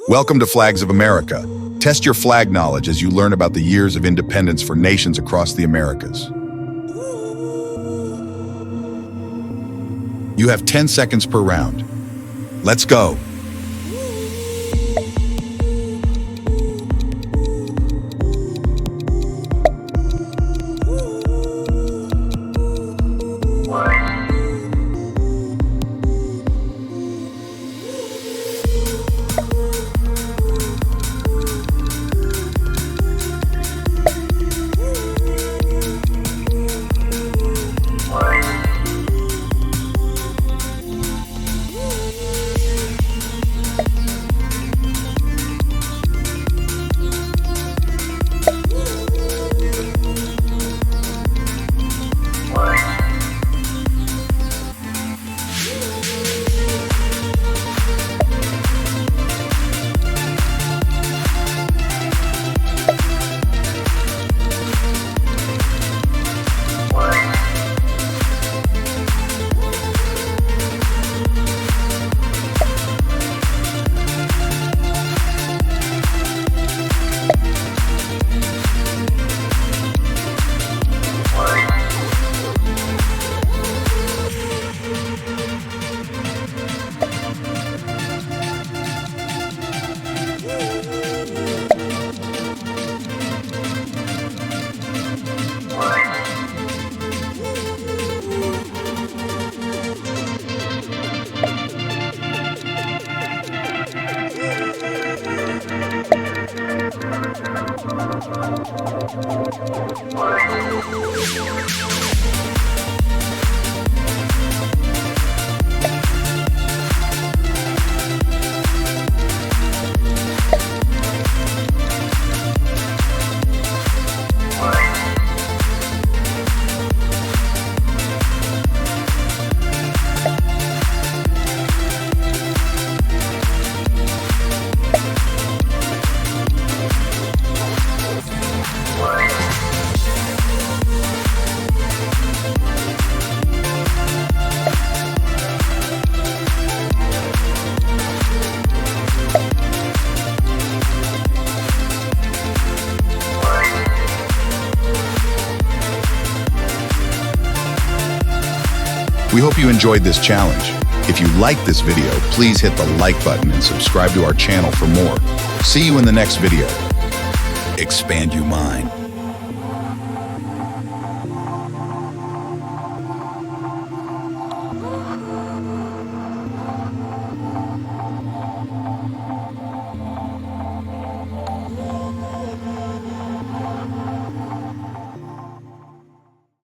Welcome to Flags of America. Test your flag knowledge as you learn about the years of independence for nations across the Americas. You have 10 seconds per round. Let's go. We hope you enjoyed this challenge. If you liked this video, please hit the like button and subscribe to our channel for more. See you in the next video. Expand your mind.